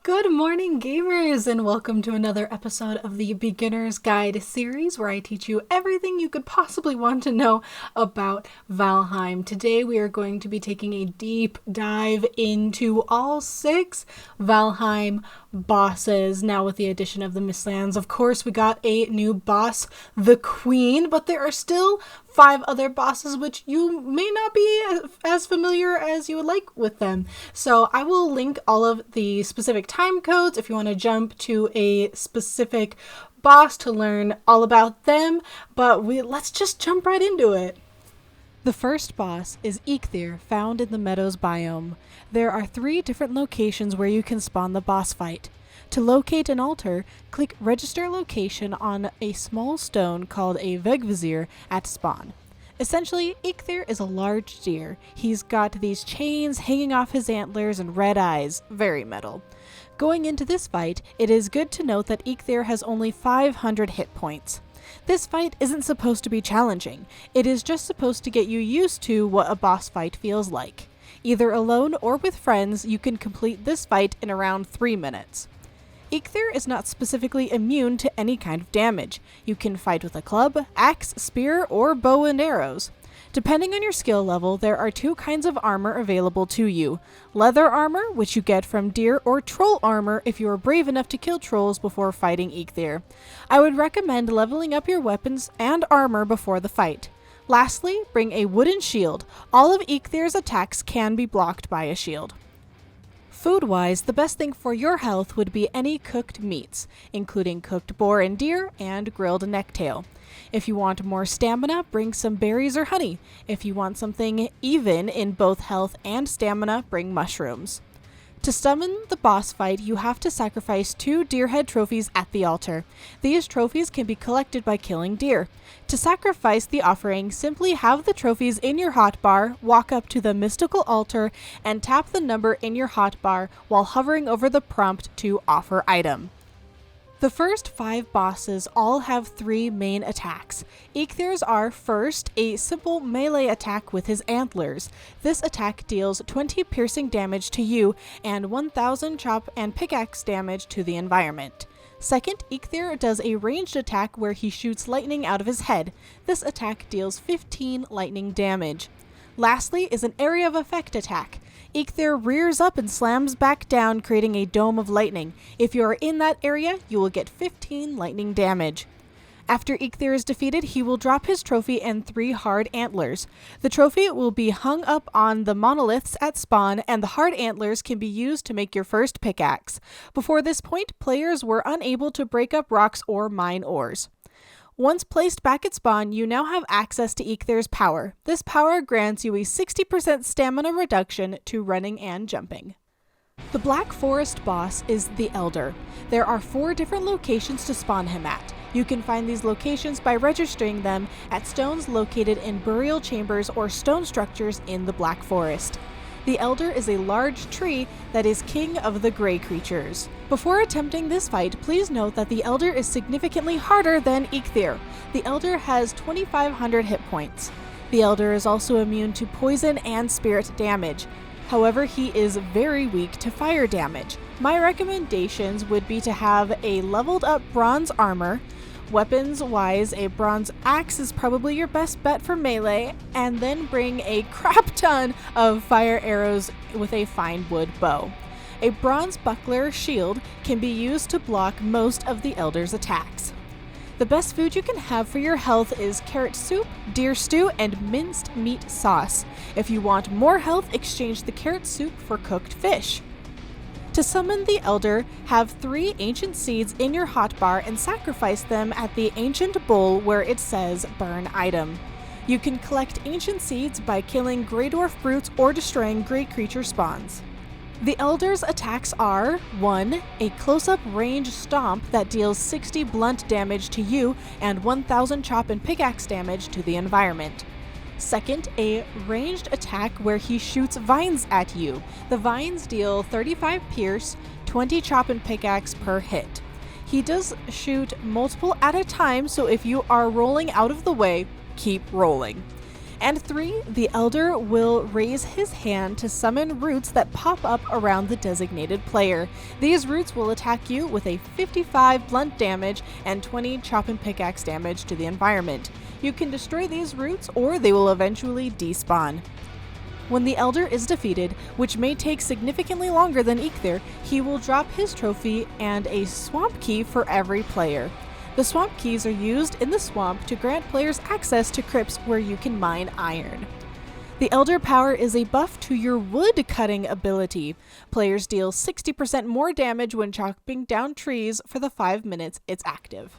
Good morning, gamers, and welcome to another episode of the Beginner's Guide series where I teach you everything you could possibly want to know about Valheim. Today we are going to be taking a deep dive into all 6 Valheim bosses. Now with the addition of the Mistlands, of course, we got a new boss, the Queen, but there are still 5 other bosses which you may not be as familiar as you would like with them. So I will link all of the specific time codes if you want to jump to a specific boss to learn all about them, but let's just jump right into it. The first boss is Eikthyr, found in the Meadows biome. There are 3 different locations where you can spawn the boss fight. To locate an altar, click Register Location on a small stone called a Vegvizir at spawn. Essentially, Eikthyr is a large deer. He's got these chains hanging off his antlers and red eyes, very metal. Going into this fight, it is good to note that Eikthyr has only 500 hit points. This fight isn't supposed to be challenging. It is just supposed to get you used to what a boss fight feels like. Either alone or with friends, you can complete this fight in around 3 minutes. Eikthyr is not specifically immune to any kind of damage. You can fight with a club, axe, spear, or bow and arrows. Depending on your skill level, there are 2 kinds of armor available to you. Leather armor, which you get from deer, or troll armor if you are brave enough to kill trolls before fighting Eikthyr. I would recommend leveling up your weapons and armor before the fight. Lastly, bring a wooden shield. All of Eiktyr's attacks can be blocked by a shield. Food-wise, the best thing for your health would be any cooked meats, including cooked boar and deer and grilled necktail. If you want more stamina, bring some berries or honey. If you want something even in both health and stamina, bring mushrooms. To summon the boss fight, you have to sacrifice 2 deer head trophies at the altar. These trophies can be collected by killing deer. To sacrifice the offering, simply have the trophies in your hotbar, walk up to the mystical altar, and tap the number in your hotbar while hovering over the prompt to offer item. The first 5 bosses all have 3 main attacks. Eikthyrs are, first, a simple melee attack with his antlers. This attack deals 20 piercing damage to you and 1000 chop and pickaxe damage to the environment. Second, Eikthyr does a ranged attack where he shoots lightning out of his head. This attack deals 15 lightning damage. Lastly is an area of effect attack. Eikthyr rears up and slams back down, creating a dome of lightning. If you are in that area, you will get 15 lightning damage. After Eikthyr is defeated, he will drop his trophy and 3 hard antlers. The trophy will be hung up on the monoliths at spawn, and the hard antlers can be used to make your first pickaxe. Before this point, players were unable to break up rocks or mine ores. Once placed back at spawn, you now have access to Eiktyr's power. This power grants you a 60% stamina reduction to running and jumping. The Black Forest boss is the Elder. There are 4 different locations to spawn him at. You can find these locations by registering them at stones located in burial chambers or stone structures in the Black Forest. The Elder is a large tree that is king of the gray creatures. Before attempting this fight, please note that the Elder is significantly harder than Eikthyr. The Elder has 2500 hit points. The Elder is also immune to poison and spirit damage. However, he is very weak to fire damage. My recommendations would be to have a leveled up bronze armor. Weapons-wise, a bronze axe is probably your best bet for melee, and then bring a crap ton of fire arrows with a fine wood bow. A bronze buckler shield can be used to block most of the Elder's attacks. The best food you can have for your health is carrot soup, deer stew, and minced meat sauce. If you want more health, exchange the carrot soup for cooked fish. To summon the Elder, have 3 ancient seeds in your hotbar and sacrifice them at the ancient bowl where it says burn item. You can collect ancient seeds by killing Grey Dwarf brutes or destroying Grey creature spawns. The Elder's attacks are 1. A close-up range stomp that deals 60 blunt damage to you and 1000 chop and pickaxe damage to the environment. Second, a ranged attack where he shoots vines at you. The vines deal 35 pierce, 20 chop and pickaxe per hit. He does shoot multiple at a time, so if you are rolling out of the way, keep rolling. And 3, the Elder will raise his hand to summon roots that pop up around the designated player. These roots will attack you with a 55 blunt damage and 20 chop and pickaxe damage to the environment. You can destroy these roots or they will eventually despawn. When the Elder is defeated, which may take significantly longer than Eikthyr, he will drop his trophy and a swamp key for every player. The swamp keys are used in the swamp to grant players access to crypts where you can mine iron. The Elder power is a buff to your wood cutting ability. Players deal 60% more damage when chopping down trees for the 5 minutes it's active.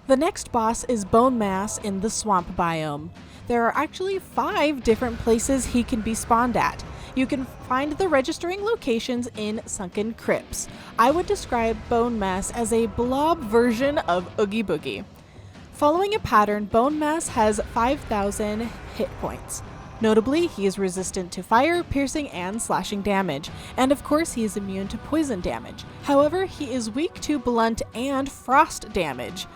The next boss is Bonemass in the swamp biome. There are actually 5 different places he can be spawned at. You can find the registering locations in sunken crypts. I would describe Bonemass as a blob version of Oogie Boogie. Following a pattern, Bonemass has 5,000 hit points. Notably, he is resistant to fire, piercing, and slashing damage, and of course he is immune to poison damage. However, he is weak to blunt and frost damage.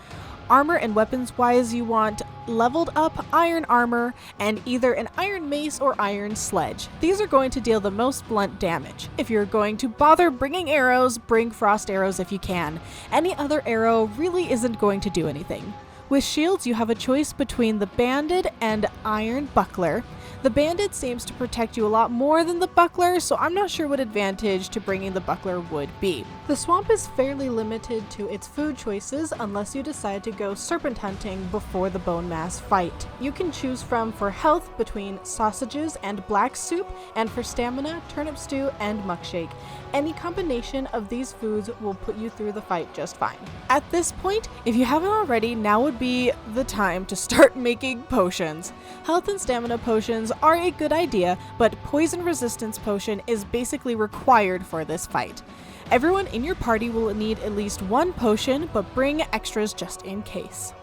Armor and weapons wise, you want leveled up iron armor and either an iron mace or iron sledge. These are going to deal the most blunt damage. If you're going to bother bringing arrows, bring frost arrows if you can. Any other arrow really isn't going to do anything. With shields, you have a choice between the banded and iron buckler. The banded seems to protect you a lot more than the buckler, so I'm not sure what advantage to bringing the buckler would be. The swamp is fairly limited to its food choices unless you decide to go serpent hunting before the Bonemass fight. You can choose from for health between sausages and black soup, and for stamina, turnip stew and muckshake. Any combination of these foods will put you through the fight just fine. At this point, if you haven't already, now would be the time to start making potions. Health and stamina potions are a good idea, but poison resistance potion is basically required for this fight. Everyone in your party will need at least 1 potion, but bring extras just in case.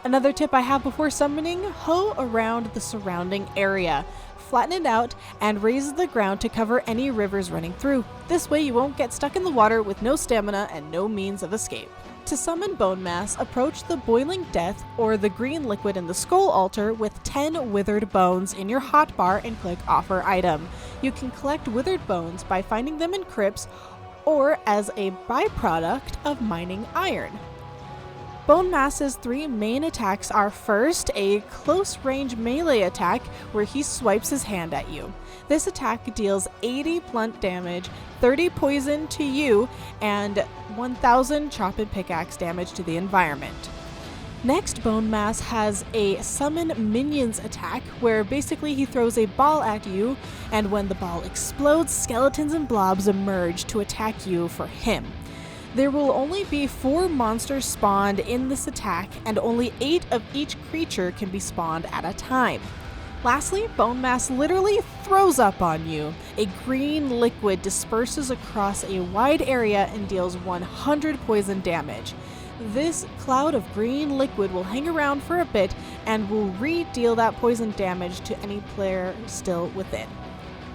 Another tip I have before summoning, hoe around the surrounding area. Flatten it out and raise the ground to cover any rivers running through. This way you won't get stuck in the water with no stamina and no means of escape. To summon Bonemass, approach the Boiling Death or the green liquid in the Skull Altar with 10 withered bones in your hotbar and click Offer Item. You can collect withered bones by finding them in crypts or as a byproduct of mining iron. Bonemass's 3 main attacks are first, a close-range melee attack where he swipes his hand at you. This attack deals 80 blunt damage, 30 poison to you, and 1,000 chop and pickaxe damage to the environment. Next, Bonemass has a Summon Minions attack where basically he throws a ball at you, and when the ball explodes, skeletons and blobs emerge to attack you for him. There will only be 4 monsters spawned in this attack, and only 8 of each creature can be spawned at a time. Lastly, Bonemass literally throws up on you. A green liquid disperses across a wide area and deals 100 poison damage. This cloud of green liquid will hang around for a bit and will re-deal that poison damage to any player still within.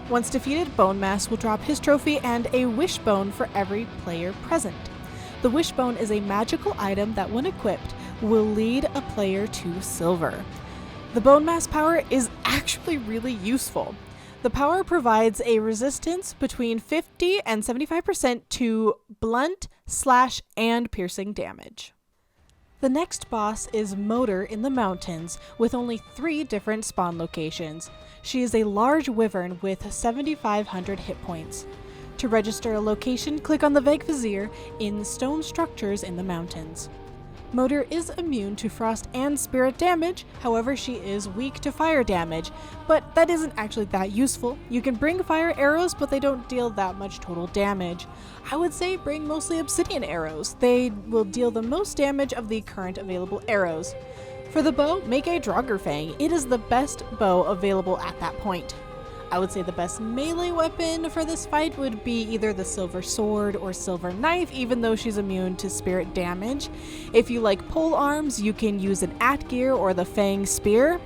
Once defeated, Bonemass will drop his trophy and a wishbone for every player present. The wishbone is a magical item that, when equipped, will lead a player to silver. The Bonemass power is actually really useful. The power provides a resistance between 50 and 75% to blunt, slash, and piercing damage. The next boss is Motor in the mountains, with only 3 different spawn locations. She is a large wyvern with 7,500 hit points. To register a location, click on the Vegvizier in stone structures in the mountains. Motor is immune to frost and spirit damage, however she is weak to fire damage, but that isn't actually that useful. You can bring fire arrows, but they don't deal that much total damage. I would say bring mostly obsidian arrows. They will deal the most damage of the current available arrows. For the bow, make a Draugr. It is the best bow available at that point. I would say the best melee weapon for this fight would be either the silver sword or silver knife, even though she's immune to spirit damage. If you like pole arms, you can use an Eikthyr or the Fang spear.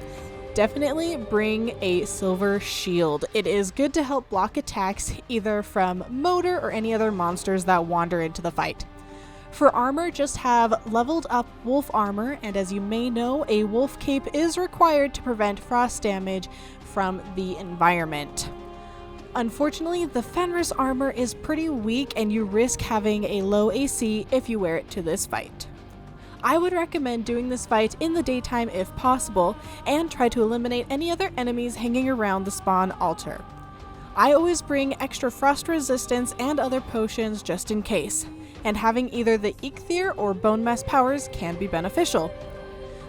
Definitely bring a silver shield. It is good to help block attacks either from Motor or any other monsters that wander into the fight. For armor, just have leveled up wolf armor, and as you may know, a wolf cape is required to prevent frost damage from the environment. Unfortunately, the Fenris armor is pretty weak and you risk having a low AC if you wear it to this fight. I would recommend doing this fight in the daytime if possible, and try to eliminate any other enemies hanging around the spawn altar. I always bring extra frost resistance and other potions just in case, and having either the Eikthyr or Bonemass powers can be beneficial.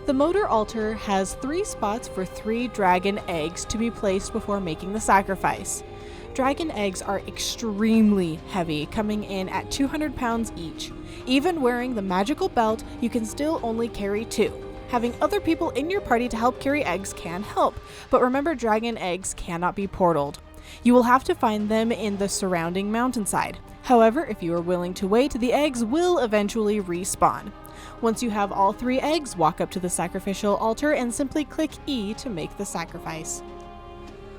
The Motor altar has 3 spots for 3 dragon eggs to be placed before making the sacrifice. Dragon eggs are extremely heavy, coming in at 200 pounds each. Even wearing the magical belt, you can still only carry 2. Having other people in your party to help carry eggs can help, but remember dragon eggs cannot be portaled. You will have to find them in the surrounding mountainside. However, if you are willing to wait, the eggs will eventually respawn. Once you have all 3 eggs, walk up to the sacrificial altar and simply click E to make the sacrifice.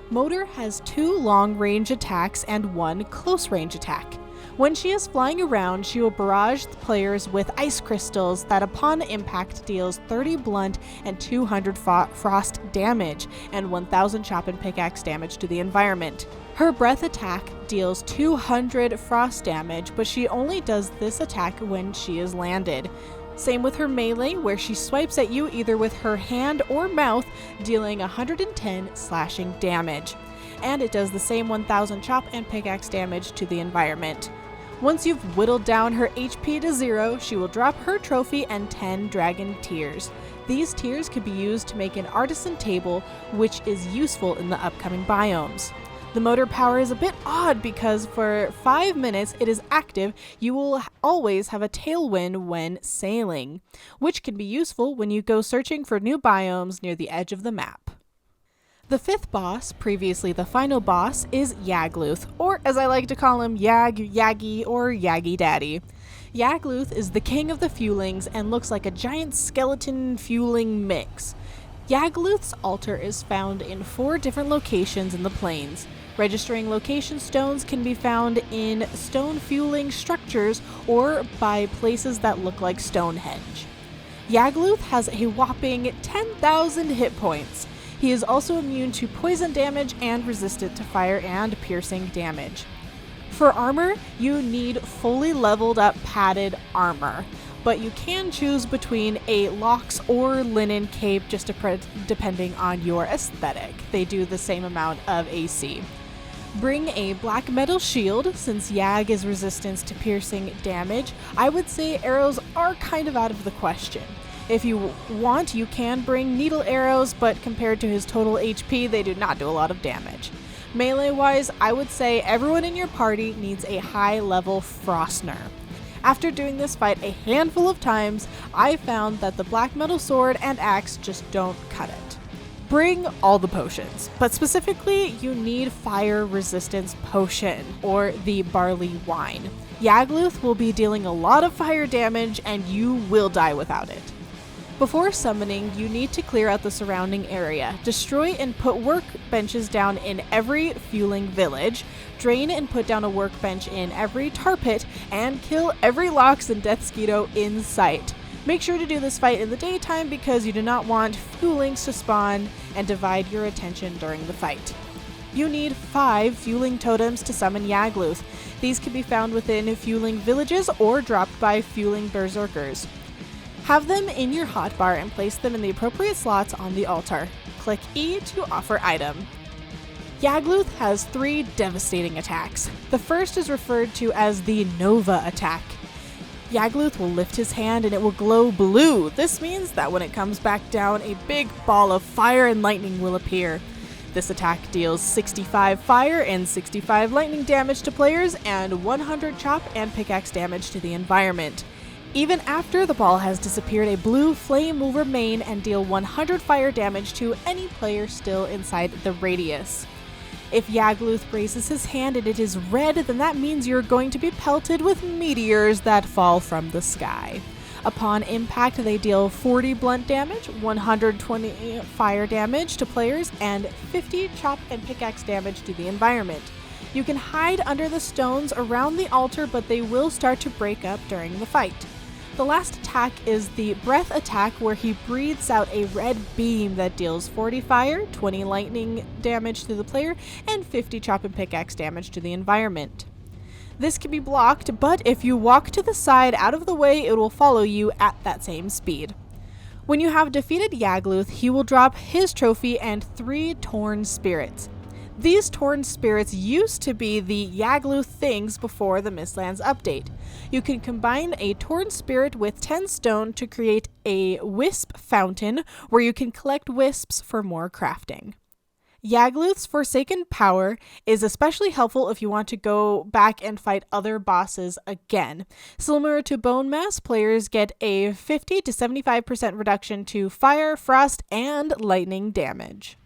Motor has 2 long-range attacks and 1 close-range attack. When she is flying around, she will barrage the players with ice crystals that upon impact deals 30 blunt and 200 frost damage and 1000 chop and pickaxe damage to the environment. Her breath attack deals 200 frost damage, but she only does this attack when she is landed. Same with her melee, where she swipes at you either with her hand or mouth, dealing 110 slashing damage. And it does the same 1000 chop and pickaxe damage to the environment. Once you've whittled down her HP to 0, she will drop her trophy and 10 dragon tears. These tears could be used to make an artisan table, which is useful in the upcoming biomes. The motor power is a bit odd because for 5 minutes it is active. You will always have a tailwind when sailing, which can be useful when you go searching for new biomes near the edge of the map. The 5th boss, previously the final boss, is Yagluth, or as I like to call him, Yaggy, or Yaggy Daddy. Yagluth is the king of the Fuelings and looks like a giant skeleton fueling mix. Yagluth's altar is found in 4 different locations in the plains. Registering location stones can be found in stone fueling structures or by places that look like Stonehenge. Yagluth has a whopping 10,000 hit points. He is also immune to poison damage and resistant to fire and piercing damage. For armor, you need fully leveled up padded armor, but you can choose between a lox or linen cape just depending on your aesthetic. They do the same amount of AC. Bring a black metal shield, since Yag is resistant to piercing damage. I would say arrows are kind of out of the question. If you want, you can bring needle arrows, but compared to his total HP, they do not do a lot of damage. Melee-wise, I would say everyone in your party needs a high-level Frostner. After doing this fight a handful of times, I found that the black metal sword and axe just don't cut it. Bring all the potions, but specifically you need fire resistance potion, or the barley wine. Yagluth will be dealing a lot of fire damage and you will die without it. Before summoning, you need to clear out the surrounding area, destroy and put workbenches down in every fueling village, drain and put down a workbench in every tar pit, and kill every Lox and Deathsquito in sight. Make sure to do this fight in the daytime because you do not want fuelings to spawn and divide your attention during the fight. You need 5 fueling totems to summon Yagluth. These can be found within fueling villages or dropped by fueling berserkers. Have them in your hotbar and place them in the appropriate slots on the altar. Click E to offer item. Yagluth has 3 devastating attacks. The first is referred to as the Nova attack. Yagluth will lift his hand and it will glow blue. This means that when it comes back down, a big ball of fire and lightning will appear. This attack deals 65 fire and 65 lightning damage to players and 100 chop and pickaxe damage to the environment. Even after the ball has disappeared, a blue flame will remain and deal 100 fire damage to any player still inside the radius. If Yagluth raises his hand and it is red, then that means you're going to be pelted with meteors that fall from the sky. Upon impact, they deal 40 blunt damage, 120 fire damage to players, and 50 chop and pickaxe damage to the environment. You can hide under the stones around the altar, but they will start to break up during the fight. The last attack is the breath attack, where he breathes out a red beam that deals 40 fire, 20 lightning damage to the player, and 50 chop and pickaxe damage to the environment. This can be blocked, but if you walk to the side out of the way, it will follow you at that same speed. When you have defeated Yagluth, he will drop his trophy and 3 torn spirits. These torn spirits used to be the Yagluth things before the Mistlands update. You can combine a torn spirit with 10 stone to create a wisp fountain, where you can collect wisps for more crafting. Yagluth's Forsaken Power is especially helpful if you want to go back and fight other bosses again. Similar to Bonemass, players get a 50 to 75% reduction to fire, frost, and lightning damage.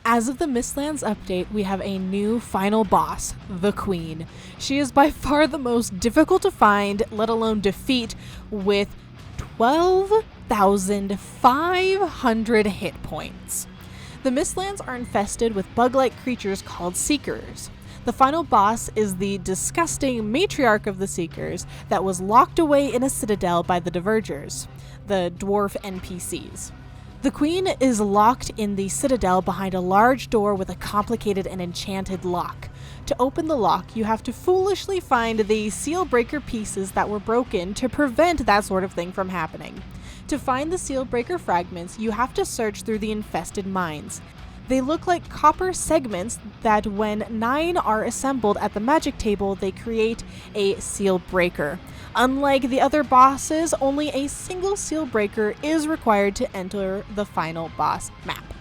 As of the Mistlands update, we have a new final boss, the Queen. She is by far the most difficult to find, let alone defeat, with 12,500 hit points. The Mistlands are infested with bug-like creatures called Seekers. The final boss is the disgusting matriarch of the Seekers that was locked away in a citadel by the Divergers, the dwarf NPCs. The Queen is locked in the citadel behind a large door with a complicated and enchanted lock. To open the lock, you have to foolishly find the seal breaker pieces that were broken to prevent that sort of thing from happening. To find the seal breaker fragments, you have to search through the infested mines. They look like copper segments that, when 9 are assembled at the magic table, they create a seal breaker. Unlike the other bosses, only a single seal breaker is required to enter the final boss map.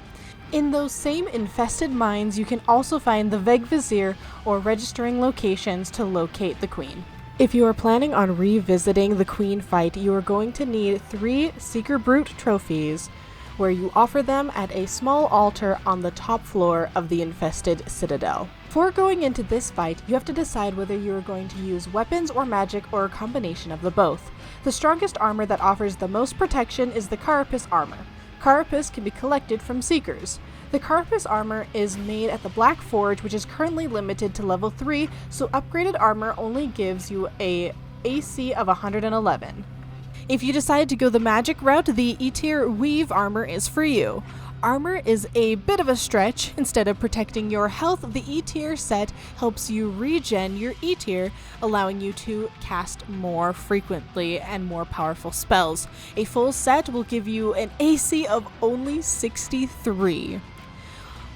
In those same infested mines, you can also find the Vegvizier, or registering locations, to locate the Queen. If you are planning on revisiting the Queen fight, you are going to need 3 Seeker Brute trophies, where you offer them at a small altar on the top floor of the infested citadel. Before going into this fight, you have to decide whether you are going to use weapons or magic, or a combination of the both. The strongest armor that offers the most protection is the Carapace armor. Carapace can be collected from Seekers. The Carapace armor is made at the Black Forge, which is currently limited to level 3, so upgraded armor only gives you a AC of 111. If you decide to go the magic route, the Eikthyr Weave armor is for you. Armor is a bit of a stretch. Instead of protecting your health, the Eikthyr set helps you regen your Eikthyr, allowing you to cast more frequently and more powerful spells. A full set will give you an AC of only 63.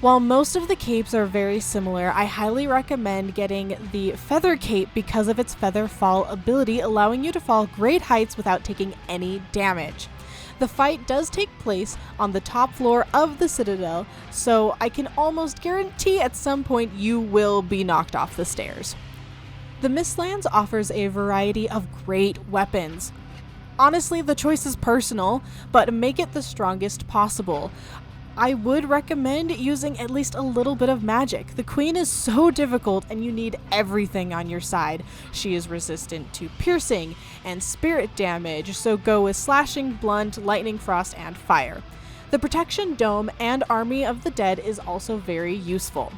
While most of the capes are very similar, I highly recommend getting the Feather Cape because of its Feather Fall ability, allowing you to fall great heights without taking any damage. The fight does take place on the top floor of the Citadel, so I can almost guarantee at some point you will be knocked off the stairs. The Mistlands offers a variety of great weapons. Honestly, the choice is personal, but make it the strongest possible. I would recommend using at least a little bit of magic. The Queen is so difficult and you need everything on your side. She is resistant to piercing and spirit damage, so go with slashing, blunt, lightning, frost, and fire. The protection dome and army of the dead is also very useful.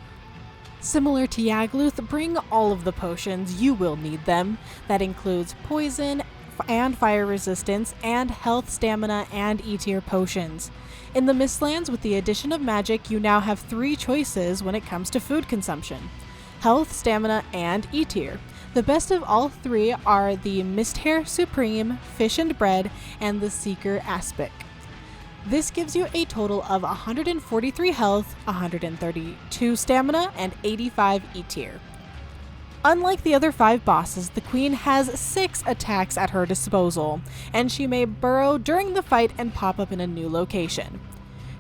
Similar to Yagluth, bring all of the potions, you will need them. That includes poison and fire resistance, and health, stamina, and Eikthyr potions. In the Mistlands, with the addition of magic, you now have 3 choices when it comes to food consumption: health, stamina, and Eikthyr. The best of all 3 are the Misthair Supreme, Fish and Bread, and the Seeker Aspic. This gives you a total of 143 health, 132 stamina, and 85 Eikthyr. Unlike the other 5 bosses, the Queen has 6 attacks at her disposal, and she may burrow during the fight and pop up in a new location.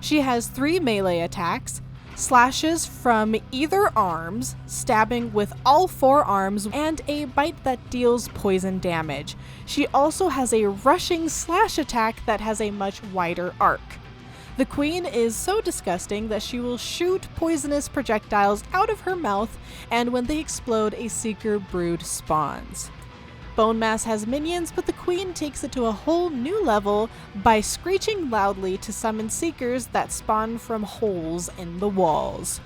She has 3 melee attacks, slashes from either arms, stabbing with all 4 arms, and a bite that deals poison damage. She also has a rushing slash attack that has a much wider arc. The Queen is so disgusting that she will shoot poisonous projectiles out of her mouth, and when they explode, a Seeker Brood spawns. Bonemass has minions, but the Queen takes it to a whole new level by screeching loudly to summon Seekers that spawn from holes in the walls.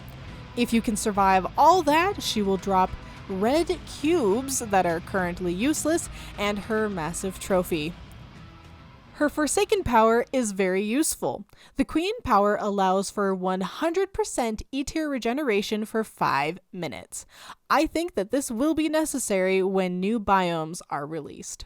If you can survive all that, she will drop red cubes that are currently useless and her massive trophy. Her Forsaken power is very useful. The Queen power allows for 100% Eikthyr regeneration for 5 minutes. I think that this will be necessary when new biomes are released.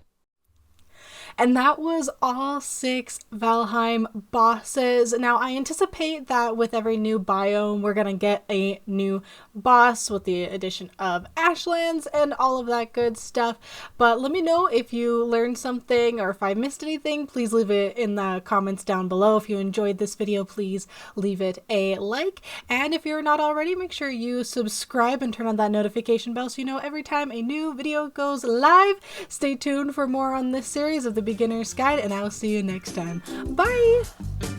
And that was all 6 Valheim bosses. Now, I anticipate that with every new biome, we're going to get a new boss with the addition of Ashlands and all of that good stuff. But let me know if you learned something or if I missed anything. Please leave it in the comments down below. If you enjoyed this video, please leave it a like. And if you're not already, make sure you subscribe and turn on that notification bell so you know every time a new video goes live. Stay tuned for more on this series of the Beginner's Guide, and I'll see you next time. Bye!